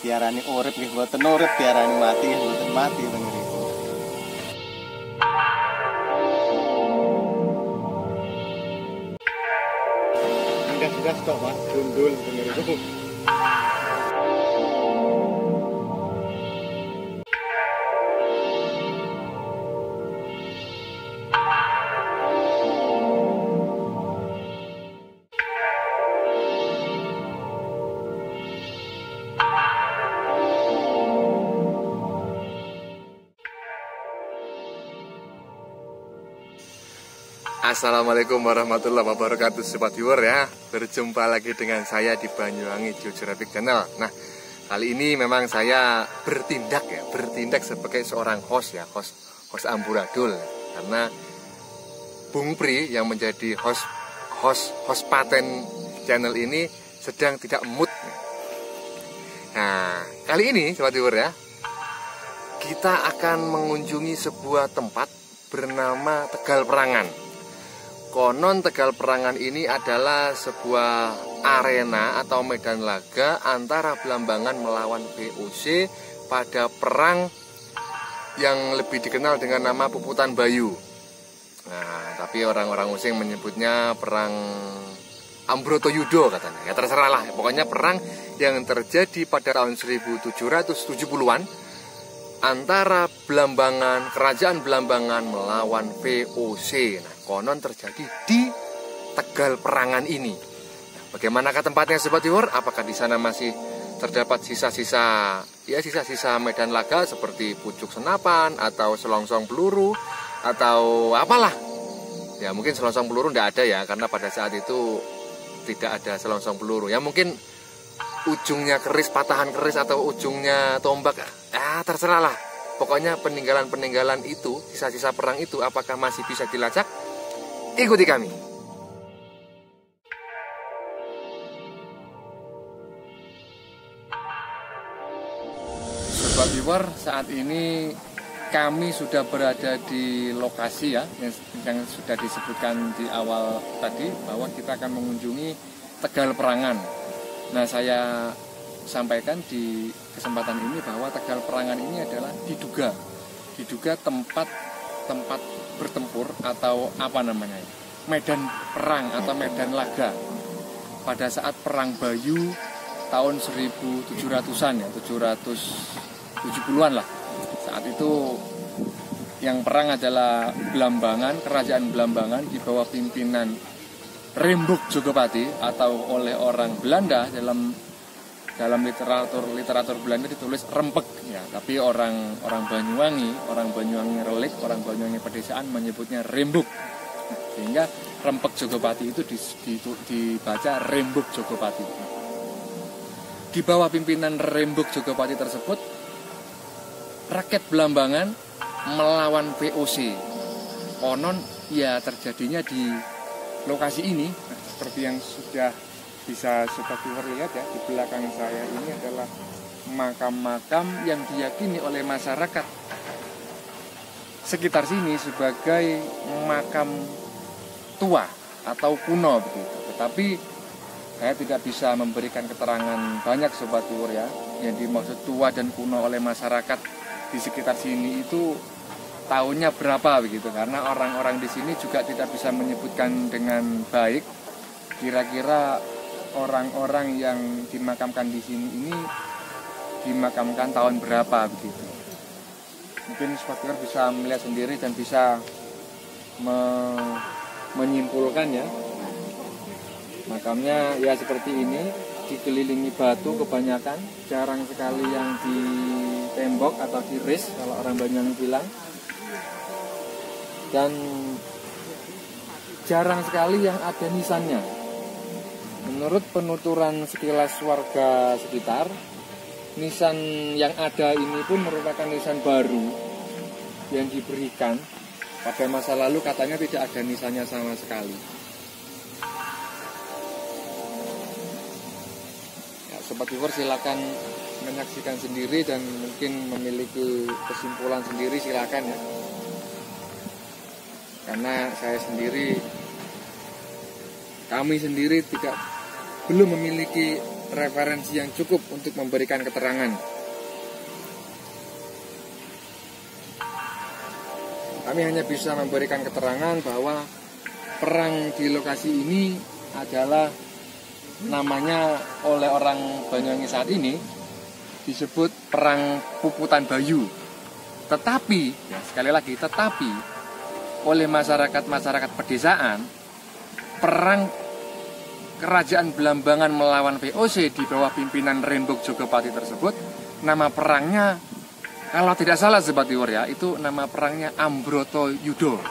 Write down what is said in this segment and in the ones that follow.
diarani urip nggih mboten urip, diarani mati nggih mboten mati bener iku. Gas tok Mas, dundul bener iku. Assalamualaikum warahmatullahi wabarakatuh Sobat Viewer ya. Berjumpa lagi dengan saya di Banyuwangi Geographic Channel. Nah, kali ini memang saya bertindak sebagai seorang host ya, host amburadul. Karena Bung Pri yang menjadi host paten channel ini sedang tidak mood. Nah, kali ini Sobat Viewer ya, kita akan mengunjungi sebuah tempat bernama Tegal Perangan. Konon Tegal Perangan ini adalah sebuah arena atau medan laga antara Blambangan melawan VOC pada perang yang lebih dikenal dengan nama Puputan Bayu. Nah, tapi orang-orang Osing menyebutnya perang Ambrotayuda katanya. Ya terserah lah, pokoknya perang yang terjadi pada tahun 1770-an antara Blambangan, kerajaan Blambangan melawan VOC. Nah, konon terjadi di Tegal Perangan ini. Nah, bagaimanakah tempatnya Sobat Viewer? Apakah di sana masih terdapat sisa-sisa medan laga seperti pucuk senapan atau selongsong peluru atau apalah? Ya mungkin selongsong peluru tidak ada ya, karena pada saat itu tidak ada selongsong peluru. Ya mungkin ujungnya keris, patahan keris atau ujungnya tombak. Terserah lah. Pokoknya peninggalan-peninggalan itu, sisa-sisa perang itu apakah masih bisa dilacak? Ikuti kami. Sobat Viewer, saat ini kami sudah berada di lokasi ya, yang sudah disebutkan di awal tadi, bahwa kita akan mengunjungi Tegal Perangan. Nah, saya sampaikan di kesempatan ini bahwa Tegal Perangan ini adalah diduga tempat bertempur atau apa namanya, medan perang atau medan laga pada saat perang Bayu tahun 1700-an ya, 770-an lah. Saat itu yang perang adalah Blambangan, kerajaan Blambangan di bawah pimpinan Rembug Jogopati, atau oleh orang Belanda dalam literatur Belanda ditulis rempek ya, tapi orang Banyuwangi relik, orang Banyuwangi pedesaan menyebutnya Rembug. Nah, sehingga rempek Jogopati itu dibaca Rembug Jogopati. Di bawah pimpinan Rembug Jogopati tersebut, rakyat Blambangan melawan VOC. Konon ya terjadinya di lokasi ini. Nah, seperti yang sudah bisa Sobat Viewer lihat ya, di belakang saya ini adalah makam-makam yang diyakini oleh masyarakat sekitar sini sebagai makam tua atau kuno begitu. Tetapi saya tidak bisa memberikan keterangan banyak Sobat Viewer ya. Yang dimaksud tua dan kuno oleh masyarakat di sekitar sini itu tahunnya berapa begitu, karena orang-orang di sini juga tidak bisa menyebutkan dengan baik kira-kira orang-orang yang dimakamkan di sini ini dimakamkan tahun berapa begitu. Mungkin Sobat Viewer bisa melihat sendiri dan bisa menyimpulkan ya. Makamnya ya seperti ini, dikelilingi batu kebanyakan, jarang sekali yang ditembok atau diris kalau orang Banyuwangi bilang. Dan jarang sekali yang ada nisannya. Menurut penuturan sekilas warga sekitar, nisan yang ada ini pun merupakan nisan baru yang diberikan. Pada masa lalu katanya tidak ada nisannya sama sekali. Ya, Sobat Viewer silakan menyaksikan sendiri dan mungkin memiliki kesimpulan sendiri, silakan ya. Karena kami sendiri belum memiliki referensi yang cukup untuk memberikan keterangan. Kami hanya bisa memberikan keterangan bahwa perang di lokasi ini adalah namanya oleh orang Banyuwangi saat ini disebut perang Puputan Bayu. Tetapi, ya sekali lagi, tetapi oleh masyarakat pedesaan, perang Kerajaan Belambangan melawan VOC di bawah pimpinan Rembug Jogopati tersebut, nama perangnya, kalau tidak salah Sobat Viewer ya, itu nama perangnya Ambroto Yudo.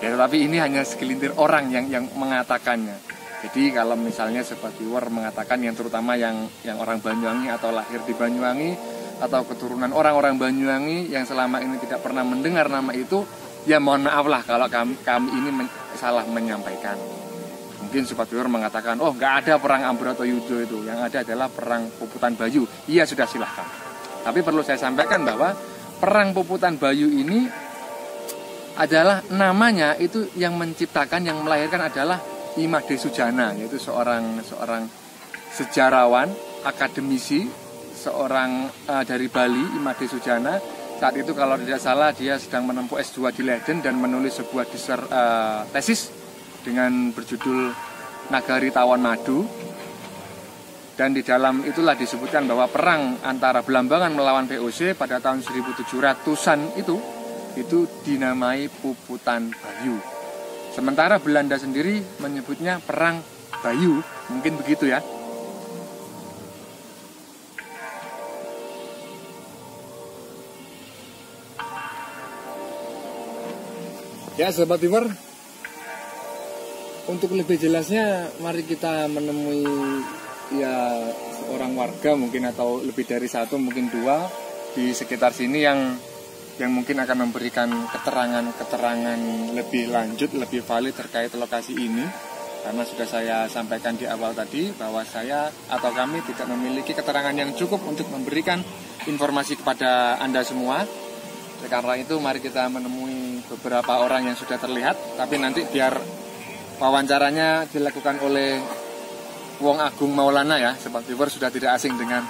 Ya, tetapi ini hanya segelintir orang yang mengatakannya. Jadi kalau misalnya Sobat Viewer mengatakan yang terutama yang orang Banyuwangi atau lahir di Banyuwangi atau keturunan orang-orang Banyuwangi yang selama ini tidak pernah mendengar nama itu, ya mohon maaf lah kalau kami ini salah menyampaikan. Mungkin Sobat Viewer mengatakan, oh nggak ada perang Ambroto Yudo itu, yang ada adalah perang Puputan Bayu. Iya sudah, silahkan. Tapi perlu saya sampaikan bahwa perang Puputan Bayu ini adalah namanya itu yang menciptakan, yang melahirkan adalah Imade Sujana, yaitu seorang sejarawan, akademisi, seorang dari Bali, Imade Sujana. Saat itu kalau tidak salah dia sedang menempuh S2 di Leiden dan menulis sebuah tesis dengan berjudul Nagari Tawon Madu. Dan di dalam itulah disebutkan bahwa perang antara Belambangan melawan VOC pada tahun 1700-an itu dinamai Puputan Bayu. Sementara Belanda sendiri menyebutnya perang Bayu, mungkin begitu ya. Ya Sobat Viewer, untuk lebih jelasnya mari kita menemui ya seorang warga mungkin, atau lebih dari satu, mungkin dua di sekitar sini yang mungkin akan memberikan keterangan lebih lanjut, lebih valid terkait lokasi ini. Karena sudah saya sampaikan di awal tadi bahwa saya atau kami tidak memiliki keterangan yang cukup untuk memberikan informasi kepada Anda semua. Karena itu mari kita menemui beberapa orang yang sudah terlihat, tapi nanti biar wawancaranya dilakukan oleh Wong Agung Maulana ya. Sobat Viewer sudah tidak asing dengan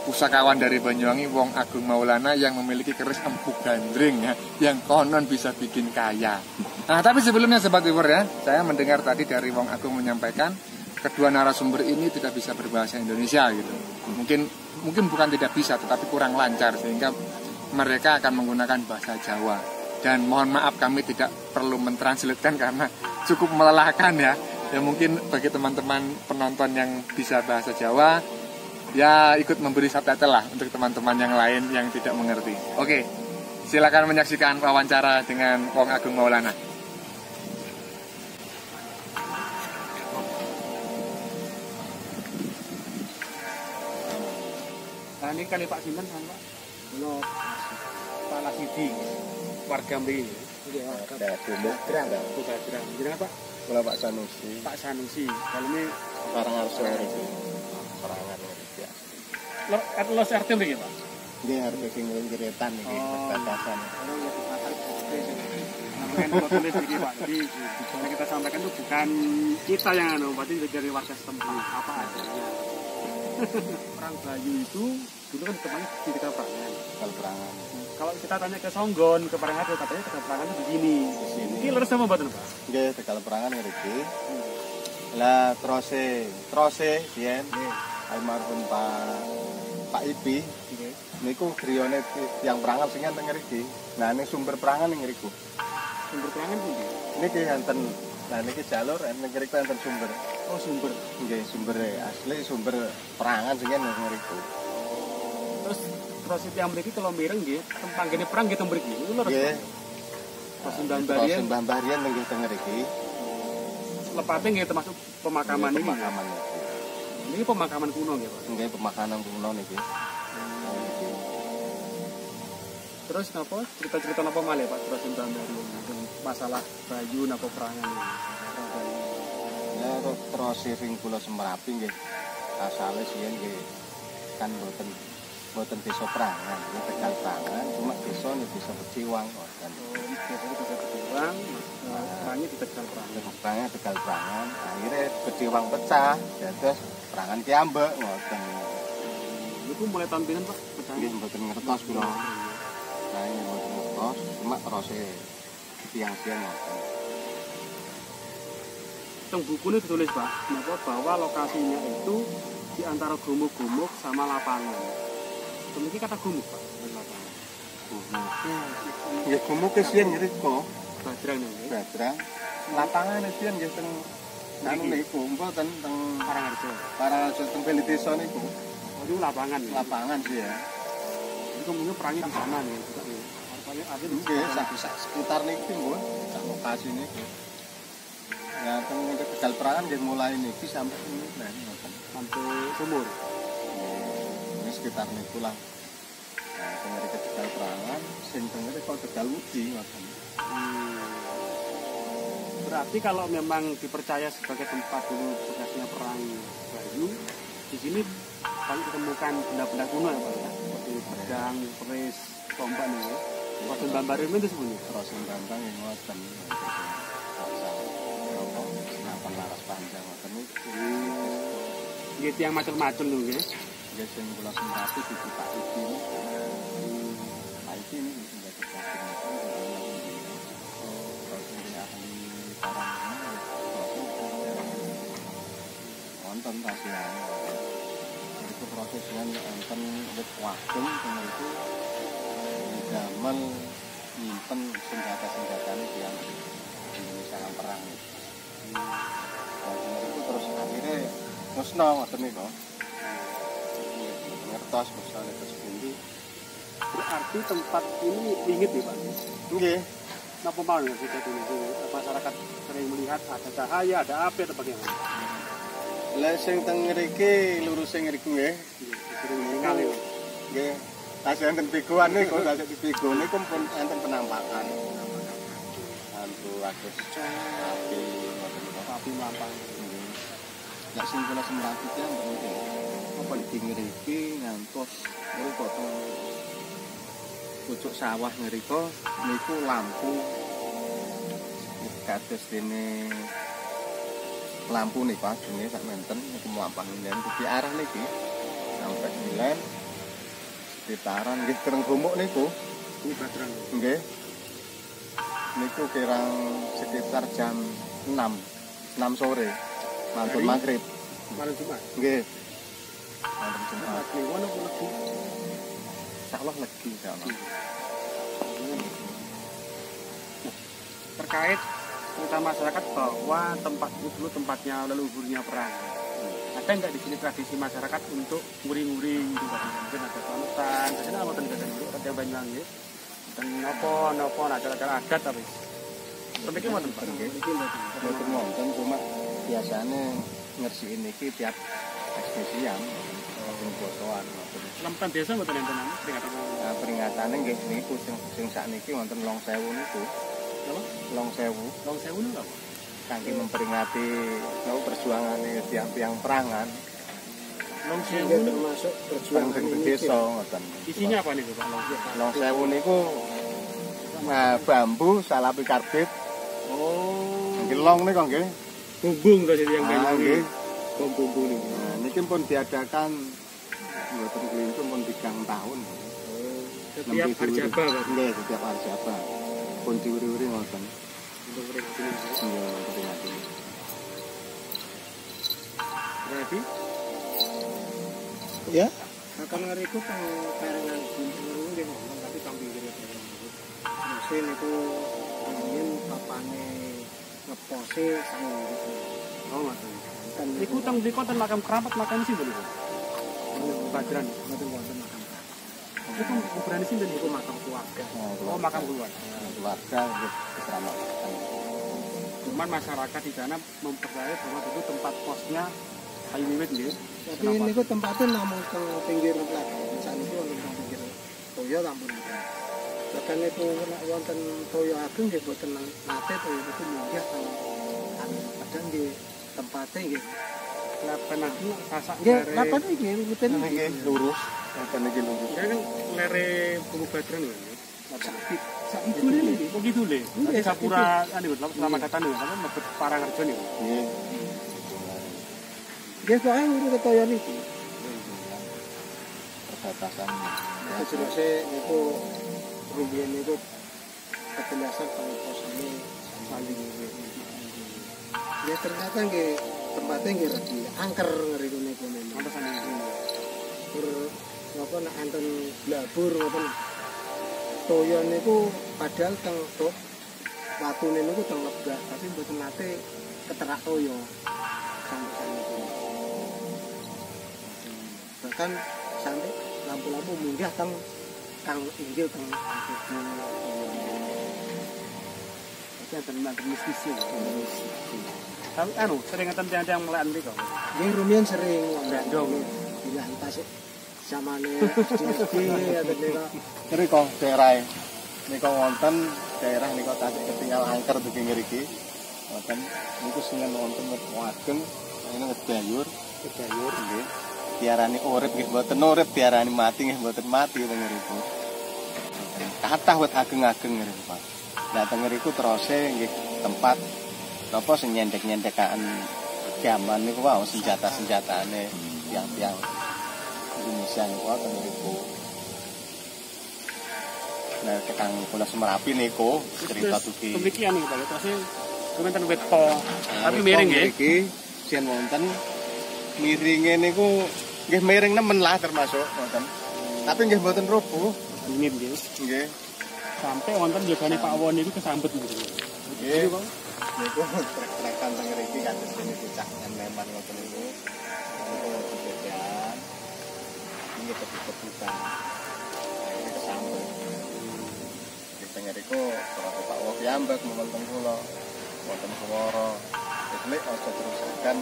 pusakawan dari Banyuwangi, Wong Agung Maulana, yang memiliki keris empuk gandring ya, yang konon bisa bikin kaya. Nah, tapi sebelumnya Sobat Viewer ya, saya mendengar tadi dari Wong Agung menyampaikan kedua narasumber ini tidak bisa berbahasa Indonesia gitu. Mungkin bukan tidak bisa, tetapi kurang lancar, sehingga mereka akan menggunakan bahasa Jawa. Dan mohon maaf kami tidak perlu mentranslatekan karena cukup melelahkan ya. Ya mungkin bagi teman-teman penonton yang bisa bahasa Jawa, ya ikut memberi subtitle lah untuk teman-teman yang lain yang tidak mengerti. Oke, silakan menyaksikan wawancara dengan Wong Agung Maulana. Nah ini kali Pak Sinten kan Pak? Belum. Pak Lasidi, warga Mri. Ada Bumuk Grang. Jenengan Pak? Kalau Pak Sanusi. Pak Sanusi. Kalau ini Parang Arso itu. Perangan ya. Los RT mriki Pak? Nggih harus sing ngeretan iki batasan. Namanya tulis begini Pak. Jadi yang kita sampaikan itu bukan kita yang berarti dari warga setempat apa adanya. Perang Bayu itu dulu kan tempatnya di Tegal Perangan. Tegal Perangan. Kalau kita tanya ke Songgon, ke Parangan, katanya Tegal Perangan itu begini. Ini leres sama mboten Pak? Nggih, Tegal Perangan ngriki. Lah trose yen almarhum Pak Ipi. Niku griyane tiyang Perangan sing enten ngriki. Nah ning sumber Perangan ning ngriku. Sumber Perangan pundi? Niki enten, nah niki jalur enten ngriku enten sumber. Oh sumber. Nggih, sumber asli sumber Perangan sing enten ngriku. Terus yang mriki kalau mireng nggih, tempanggene perang nggih teng mriki. Niku leres. Nggih. Terus Mbah Mbarian nggih teng ngriki. Lepate nggih termasuk pemakaman ini. Pemakaman. Ini pemakaman kuno nggih, Pak. Nggih, pemakaman kuno niki. Terus napa cerita-cerita napa malih Pak terus Mbah Mbarian masalah Bayu napa perangan ini. Ya terus sing kula Semerapi nggih. Asale sien nggih kan mboten Mboten desa Prangan, ini Tegal Prangan, cuma desa nih desa Peciwang ngoten. Biasanya bisa Peciwang, orangnya di Tegal Prangan. Prangan Tegal Prangan, akhirnya Peciwang pecah, terus Prangan ki ambek ngoten. Itu mulai tahun pinten Pak? Pecah. Nggih mboten ngertos kula. Nah, ini mboten ngertos, cuma terus tiang-tiang ngoten. Teng buku ini ditulis Pak, bahwa lokasinya itu di antara gumuk-gumuk sama lapangan. Demikian kata gumuk Pak, dan lapangan. Ya gumuk kesian ngriko, Badrang nih. Badrang. Lapangan kesian nggih teng anu niku, mboten teng Parangharjo teng Beli Desa niku. Oh, itu lapangan. Ya? Lapangan sih ya. Itu kemudian perangnya di sana nih, juga nih. Artinya Nggih, sak sekitar niki mboten, sak lokasi niki. Ya teng Tegal Prangan nggih mulai niki sampai ini ngoten. sampai sumur. Ini sekitar niku lah. Nah, teng Tegal Prangan, sing teng kok Tegal Wudi ngoten. Berarti kalau memang dipercaya sebagai tempat dulu bekasnya perang Bayu, di sini paling ditemukan benda-benda kuno ya Pak ya, seperti pedang, keris, tombak nih ya. Rosen Bambarim itu sebenarnya. Rosen Bambang yang ngoten. Senapan laras panjang ngoten niku. Gitu yang macul-macul lho nggih. Nggih sing kula semrati di Pak Iki. Pak Iki ini sudah dikasih wonten kasihan. Itu proses dengan enten wit wadon itu damel nyimpen senjata-senjatane yang Indonesia yang perang. Itu terus akhirnya musnah ngoten niku. Ngertos musnah terus pundi. Berarti tempat ini wingit ya Pak. Nggih. Napa mawon ya kita dulu masyarakat sering melihat ada cahaya, ada api atau bagaimana? Lah sing teng mriki lurus sing mriku nggih. Sering meninggal ya. Nggih. Tasih enten piguan niku, tasih dipigo niku pun enten penampakan. Antu agus api ngoten niku. Api melampang. Lah sing kula semrati ki nggih. Apa di mriki ngantos mriku teng pucuk sawah ngriko niku lampu kados dene lampu nih Pak, ini sak menten niku mlampah ngen di arah niki sampai milen sekitaran nggih kereng gumuk niku. Ini Badrang. Nggih. Niku kirang sekitar jam 6 sore. Mantun maghrib. Malam Jumat. Nggih. Malam Jumat. Kliwon apa legi? Insyaallah legi insyaallah. Terkait cerita masyarakat bahwa tempat itu dulu tempatnya leluhurnya perang. Ada nggak di sini tradisi masyarakat untuk nguring-nguring gitu? Mungkin ada panutan, biasanya apa tentang itu? Ada banyak ya. Dan nopo, acara-acara adat tapi. Tapi mau tempat. Mboten wonten cuma biasane ngersiki niki tiap ekspedisian wong bosoan ngoten. Lampan desa mboten enten peringatan. Nah, peringatane nggih niku sing sakniki wonten Long Sewu niku. Napa? Long Sewu. Long Sewu niku apa? Kangge memperingati perjuangane tiang-tiang perangan. Long Sewu termasuk perjuangan Perjuangan desa ngoten. isinya apa nih Pak Long Sewu? Long Sewu niku bambu salapi karbit. Oh, Nggih long niku nggih. bumbung terus itu yang Ah, kayu. nggih. Bumbung ini. Nah, niki pun diadakan mboten kelintung pun 3 tahun. Setiap harjaba Pak. Nggih, setiap harjaba. Pun diuri-uri ngoten. Untuk peringatan ini. Nggih, peringati. Berarti ya akan ngeriku teng perengan gunung nggih ngomong tapi teng pinggire perengan niku mesin itu angin papane ngepose sang gitu. oh ngoten. Kan Iku teng mriko ten makam keramat makam sinten niku? Bajaran. ngoten wonten makam Itu kuburan sinten niku? itu makam keluarga. Oh, makam keluarga. Keluarga nggih keselamatan. Cuman masyarakat di sana mempercayai bahwa itu tempat posnya kayu wiwit nggih. Tapi niku tempatnya namung teng pinggir laut. Saniki wonten teng pinggir toya lampun. Bahkan itu nek wonten toya ageng nggih boten nate toya itu munggah teng kan padahal nggih tempatnya nggih Lepen aku sasak Nggih, lere. lapan iki ngiten Ini iki. lurus, ini lurus. Kan lere Bumbu Badran lho. Sak iku lho. Oh gitu le. Iya, Gapura anu Selamat Datang lho, apa mebet Parangrejo niku. Ini Nggih kok ae urut kaya niki. perbatasan. Itu jelasnya itu rumian itu kejelasan kalau posnya saling ya ternyata nggih tempatnya nggih regi angker ngeri niku memang. Pantesan iki. Ber napa nek enten blabur ngoten. Toyon niku padahal teng tok watune niku teng lebah tapi mboten nate keterak toyo sampai niku. Bahkan sampai lampu-lampu munggah teng kang inggil teng Iki enten mistis. Tapi anu sering ngeten tiang-tiang melayan mriko. nggih rumian sering Brandong. bilang tasik samane SD ada nika Kiri kok daerah niku wonten daerah niku tasik ketinggal angker dugi ngriki. Wonten niku singen wonten wageng ini ngedayur nggih. Diarani urip nggih mboten urip, diarani mati nggih mboten mati teng ngriku. Kathah wit ageng-ageng ngriku Pak. Lah teng ngriku terose nggih tempat napa sing nyendek-nyendekan gaman niku wae senjata-senjatane tiang-tiang Indonesia niku wae teng ngriku. Nah, Kang Pulau Semerapi niku cerita dugi. Pemikiran iki Pak. Terus komentar wit po. Tapi miring nggih. Iki sien wonten miringe niku nggih miring nemen lah termasuk wonten. Tapi nggih mboten rubuh. Ini nggih. Nggih. Sampai wonten jogane Pak Won niku kesambet niku. Nggih. Niku trek-trekan teng mriki kados dene bocah nemen ngoten niku. Niku kebetulan. Ini kebetulan. Ini kesambet. Teng mriku karo Pak Won piyambak wonten kula. Wonten swara. Wis aja terusaken.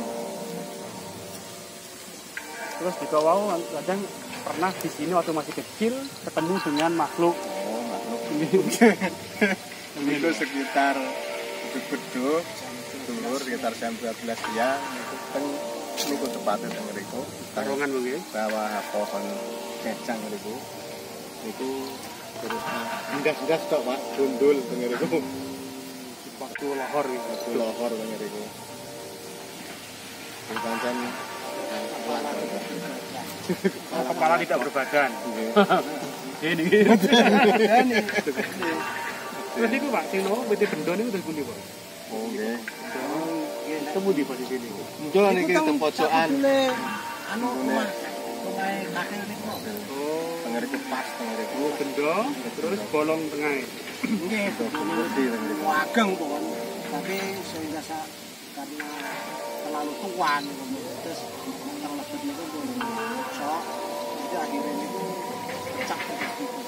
Terus juga wow kadang pernah di sini waktu masih kecil ketemu dengan makhluk. Oh, makhluk ini. Itu sekitar beduk dulur sekitar jam 12 siang niku teng niku tepatnya teng mriku Tarongan mungkin. bawah pohon kecang niku. Niku terus endas-endas tok Pak, gundul teng mriku. Waktu lohor gitu. Lohor teng mriku. Pancen Kepala tidak berbadan. Ini. Terus itu Pak, sing no wit bendon niku terus pundi Pak? Oh nggih. Temu di posisi ini. Muncul niki teng pojokan. anu rumah kakek niku Oh, Teng mriku pas teng mriku. bendo terus bolong tengah. nggih Bersih teng mriku. wageng pokoknya tapi sehingga karena terlalu tua niku terus teng lebet niku pun sok jadi akhirnya niku pecah seperti itu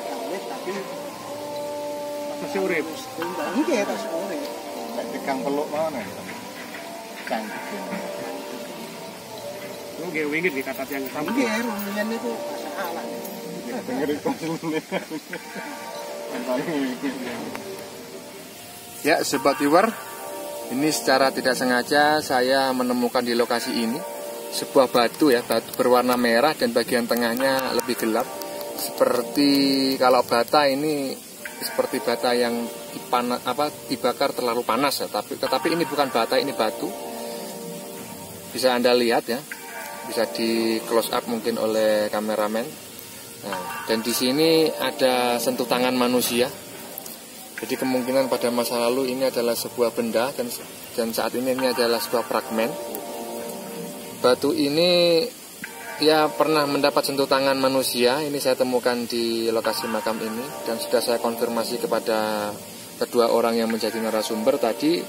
tidak wit tapi Masih urip. nggih terus urip Nek dikang peluk mana? Kang. Lu nggih wingit di kata yang sama. nggih rumian niku masalah Dengerin konsulnya. Ya, Sobat Viewer, ini secara tidak sengaja saya menemukan di lokasi ini sebuah batu ya, batu berwarna merah dan bagian tengahnya lebih gelap. Seperti kalau bata ini seperti bata yang dibakar terlalu panas ya, tetapi ini bukan bata, ini batu. Bisa Anda lihat ya, bisa di close up mungkin oleh kameramen. Nah, dan di sini ada sentuh tangan manusia. Jadi kemungkinan pada masa lalu ini adalah sebuah benda dan saat ini adalah sebuah fragmen. Batu ini ya pernah mendapat sentuh tangan manusia. Ini saya temukan di lokasi makam ini dan sudah saya konfirmasi kepada kedua orang yang menjadi narasumber tadi.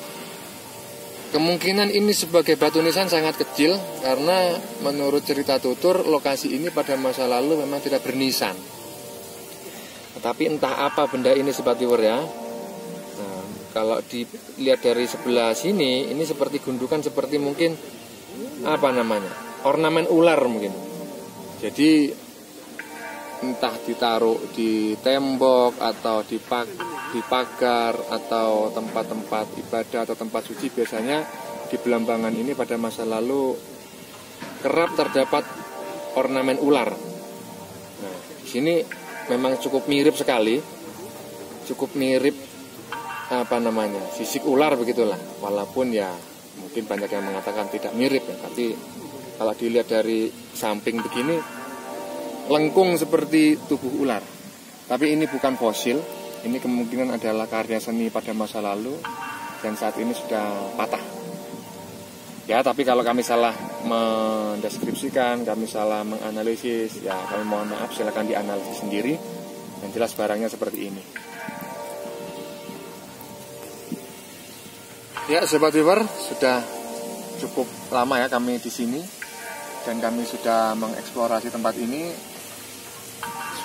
Kemungkinan ini sebagai batu nisan sangat kecil karena menurut cerita tutur lokasi ini pada masa lalu memang tidak bernisan. Tetapi entah apa benda ini Sobat Viewer ya. Nah, kalau dilihat dari sebelah sini, ini seperti gundukan, seperti mungkin apa namanya, ornamen ular mungkin. Jadi entah ditaruh di tembok atau di pagar atau tempat-tempat ibadah atau tempat suci, biasanya di Belambangan ini pada masa lalu kerap terdapat ornamen ular. Nah, di sini memang cukup mirip sekali, cukup mirip fisik ular begitulah. Walaupun ya mungkin banyak yang mengatakan tidak mirip ya, tapi kalau dilihat dari samping begini lengkung seperti tubuh ular. Tapi ini bukan fosil, ini kemungkinan adalah karya seni pada masa lalu dan saat ini sudah patah. Ya, tapi kalau kami salah mendeskripsikan, kami salah menganalisis, ya kami mohon maaf, silakan dianalisis sendiri. Yang jelas barangnya seperti ini. Ya, Sobat Viewer, sudah cukup lama ya kami di sini dan kami sudah mengeksplorasi tempat ini,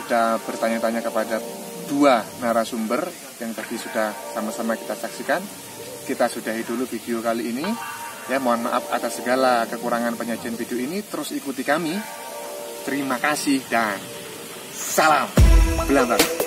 sudah bertanya-tanya kepada 2 narasumber yang tadi sudah sama-sama kita saksikan. Kita sudahi dulu video kali ini. Ya, mohon maaf atas segala kekurangan penyajian video ini. Terus ikuti kami. Terima kasih dan salam Belambangan.